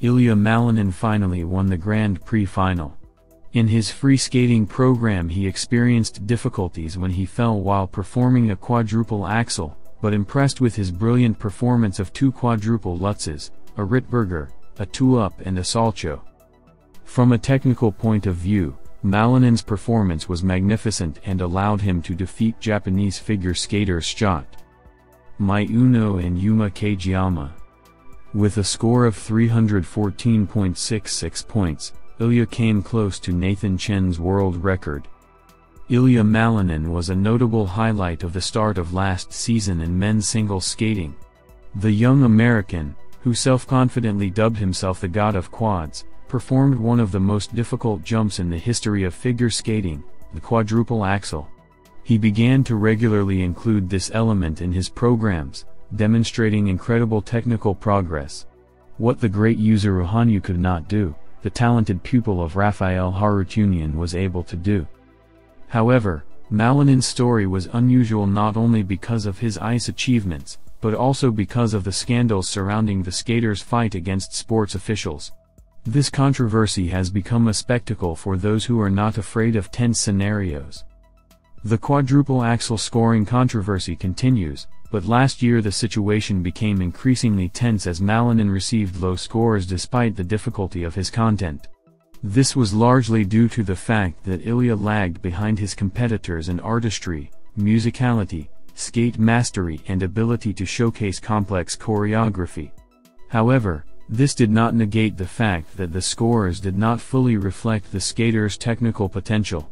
Ilia Malinin finally won the Grand Prix final. In his free skating program he experienced difficulties when he fell while performing a quadruple axel, but impressed with his brilliant performance of 2 quadruple lutzes, a Rittberger, a two-up and a salcho. From a technical point of view, Malinin's performance was magnificent and allowed him to defeat Japanese figure skaters Shot Mai Uno and Yuma Kageyama. With a score of 314.66 points, Ilia came close to Nathan Chen's world record. Ilia Malinin was a notable highlight of the start of last season in men's singles skating. The young American, who self-confidently dubbed himself the God of Quads, performed one of the most difficult jumps in the history of figure skating, the quadruple axel. He began to regularly include this element in his programs, demonstrating incredible technical progress. What the great Yuzuru Hanyu could not do, the talented pupil of Raphael Harutunian was able to do. However, Malinin's story was unusual not only because of his ice achievements, but also because of the scandals surrounding the skater's fight against sports officials. This controversy has become a spectacle for those who are not afraid of tense scenarios. The quadruple axel scoring controversy continues, but last year the situation became increasingly tense as Malinin received low scores despite the difficulty of his content. This was largely due to the fact that Ilia lagged behind his competitors in artistry, musicality, skate mastery and ability to showcase complex choreography. However, this did not negate the fact that the scores did not fully reflect the skater's technical potential.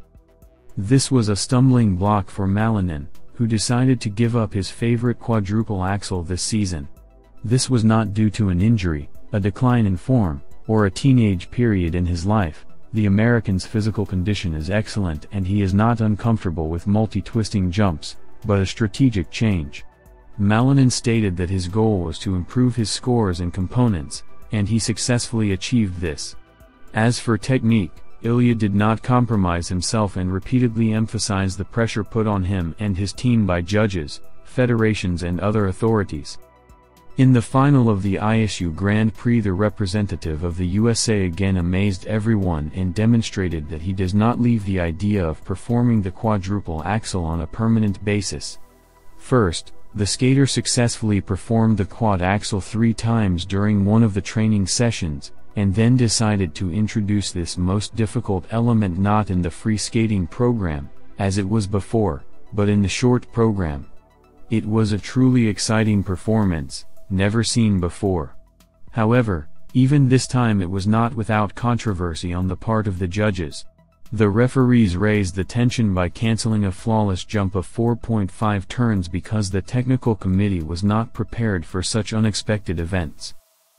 This was a stumbling block for Malinin, who decided to give up his favorite quadruple axel this season. This was not due to an injury, a decline in form, or a teenage period in his life. The American's physical condition is excellent and he is not uncomfortable with multi-twisting jumps, but a strategic change. Malinin stated that his goal was to improve his scores and components, and he successfully achieved this. As for technique, Ilia did not compromise himself and repeatedly emphasized the pressure put on him and his team by judges, federations and other authorities. In the final of the ISU Grand Prix, the representative of the USA again amazed everyone and demonstrated that he does not leave the idea of performing the quadruple axel on a permanent basis. First, the skater successfully performed the quad axel 3 times during one of the training sessions, and then decided to introduce this most difficult element not in the free skating program, as it was before, but in the short program. It was a truly exciting performance, never seen before. However, even this time it was not without controversy on the part of the judges. The referees raised the tension by canceling a flawless jump of 4.5 turns because the technical committee was not prepared for such unexpected events.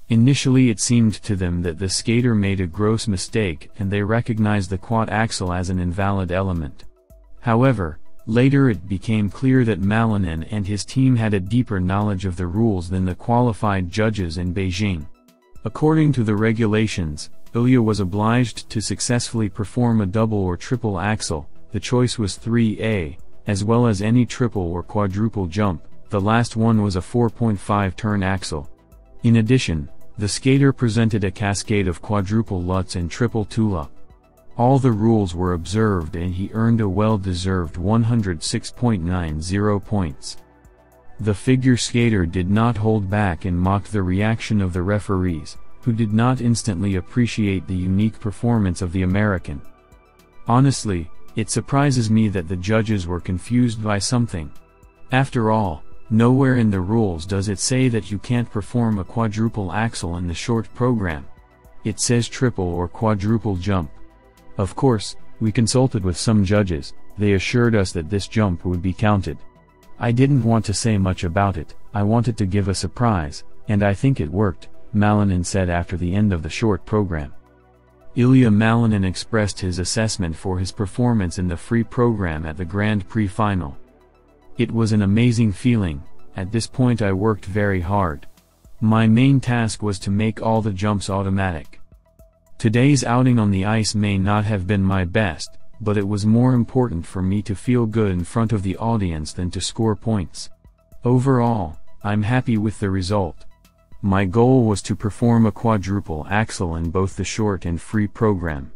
Initially it seemed to them that the skater made a gross mistake and they recognized the quad axel as an invalid element. However, later it became clear that Malinin and his team had a deeper knowledge of the rules than the qualified judges in Beijing. According to the regulations, Ilia was obliged to successfully perform a double or triple axel. The choice was 3A, as well as any triple or quadruple jump. The last one was a 4.5 turn axel. In addition, the skater presented a cascade of quadruple lutz and triple tulip. All the rules were observed and he earned a well-deserved 106.90 points. The figure skater did not hold back and mocked the reaction of the referees, who did not instantly appreciate the unique performance of the American. Honestly, it surprises me that the judges were confused by something. After all, nowhere in the rules does it say that you can't perform a quadruple axel in the short program. It says triple or quadruple jump. Of course, we consulted with some judges. They assured us that this jump would be counted. I didn't want to say much about it, I wanted to give a surprise, and I think it worked, Malinin said after the end of the short program. Ilia Malinin expressed his assessment for his performance in the free program at the Grand Prix final. It was an amazing feeling. At this point I worked very hard. My main task was to make all the jumps automatic. Today's outing on the ice may not have been my best, but it was more important for me to feel good in front of the audience than to score points. Overall, I'm happy with the result. My goal was to perform a quadruple axel in both the short and free program.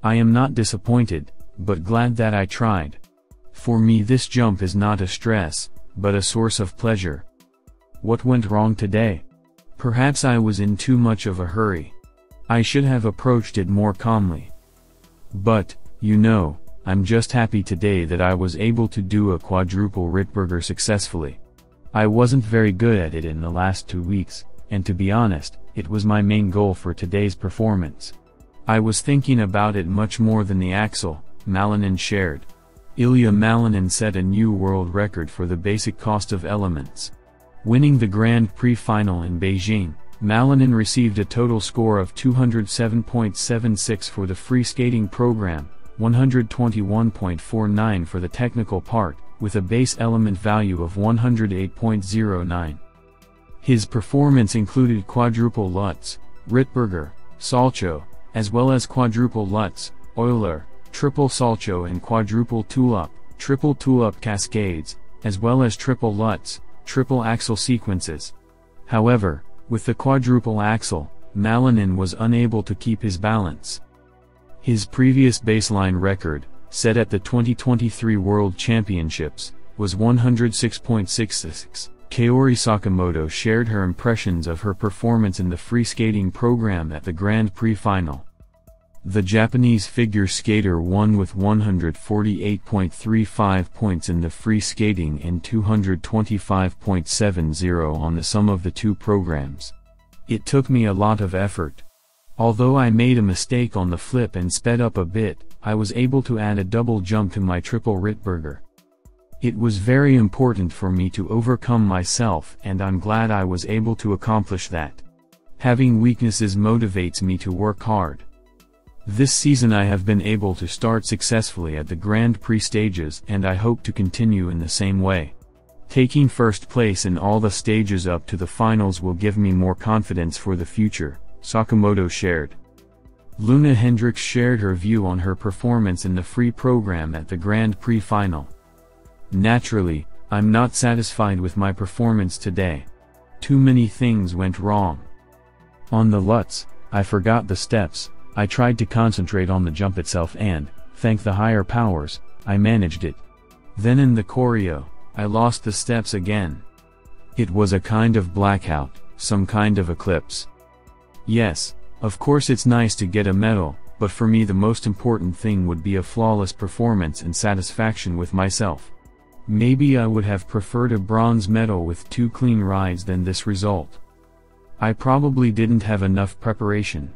I am not disappointed, but glad that I tried. For me, this jump is not a stress, but a source of pleasure. What went wrong today? Perhaps I was in too much of a hurry. I should have approached it more calmly. But, I'm just happy today that I was able to do a quadruple Rittberger successfully. I wasn't very good at it in the last 2 weeks, and to be honest, it was my main goal for today's performance. I was thinking about it much more than the axel, Malinin shared. Ilia Malinin set a new world record for the basic cost of elements. Winning the Grand Prix final in Beijing, Malinin received a total score of 207.76 for the free skating program, 121.49 for the technical part, with a base element value of 108.09. His performance included quadruple Lutz, Rittberger, Salcho, as well as quadruple Lutz, Euler, triple Salcho and quadruple Tulip, triple Tulip cascades, as well as triple Lutz, triple axel sequences. However, with the quadruple axel, Malinin was unable to keep his balance. His previous baseline record, set at the 2023 World Championships, was 106.66. Kaori Sakamoto shared her impressions of her performance in the free skating program at the Grand Prix final. The Japanese figure skater won with 148.35 points in the free skating and 225.70 on the sum of the two programs. It took me a lot of effort. Although I made a mistake on the flip and sped up a bit, I was able to add a double jump to my triple Rittberger. It was very important for me to overcome myself, and I'm glad I was able to accomplish that. Having weaknesses motivates me to work hard. This season I have been able to start successfully at the Grand Prix stages, and I hope to continue in the same way. Taking first place in all the stages up to the finals will give me more confidence for the future, Sakamoto shared. Luna Hendricks shared her view on her performance in the free program at the Grand Prix final. Naturally, I'm not satisfied with my performance today. Too many things went wrong. On the Lutz, I forgot the steps. I tried to concentrate on the jump itself and, thank the higher powers, I managed it. Then in the choreo, I lost the steps again. It was a kind of blackout, some kind of eclipse. Yes, of course it's nice to get a medal, but for me the most important thing would be a flawless performance and satisfaction with myself. Maybe I would have preferred a bronze medal with 2 clean rides than this result. I probably didn't have enough preparation.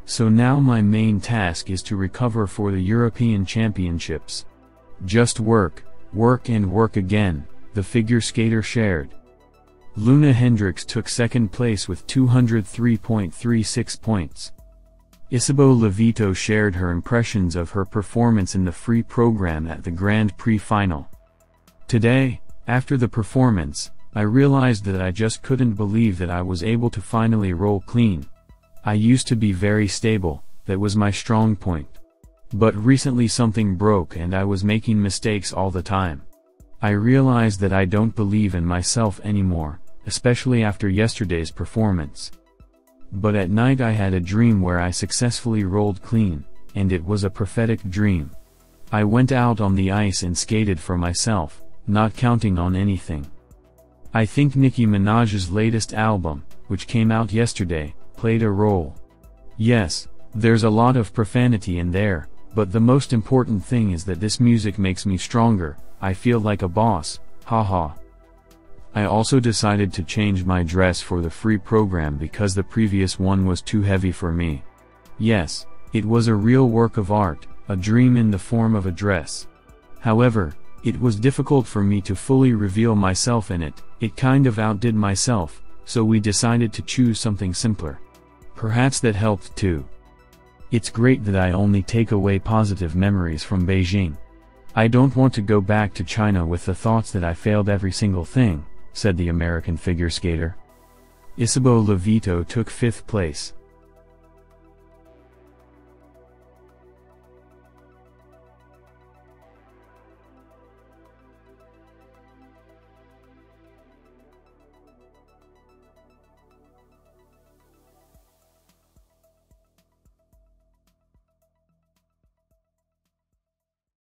So now my main task is to recover for the European Championships. Just work, work and work again, the figure skater shared. Luna Hendricks took second place with 203.36 points. Isabeau Levito shared her impressions of her performance in the free program at the Grand Prix final. Today, after the performance, I realized that I just couldn't believe that I was able to finally roll clean. I used to be very stable, that was my strong point. But recently something broke and I was making mistakes all the time. I realized that I don't believe in myself anymore, especially after yesterday's performance. But at night I had a dream where I successfully rolled clean, and it was a prophetic dream. I went out on the ice and skated for myself, not counting on anything. I think Nicki Minaj's latest album, which came out yesterday, played a role. Yes, there's a lot of profanity in there, but the most important thing is that this music makes me stronger. I feel like a boss, haha. I also decided to change my dress for the free program because the previous one was too heavy for me. Yes, it was a real work of art, a dream in the form of a dress. However, it was difficult for me to fully reveal myself in it. It kind of outdid myself, so we decided to choose something simpler. Perhaps that helped too. It's great that I only take away positive memories from Beijing. I don't want to go back to China with the thoughts that I failed every single thing, said the American figure skater. Isabeau Levito took 5th place.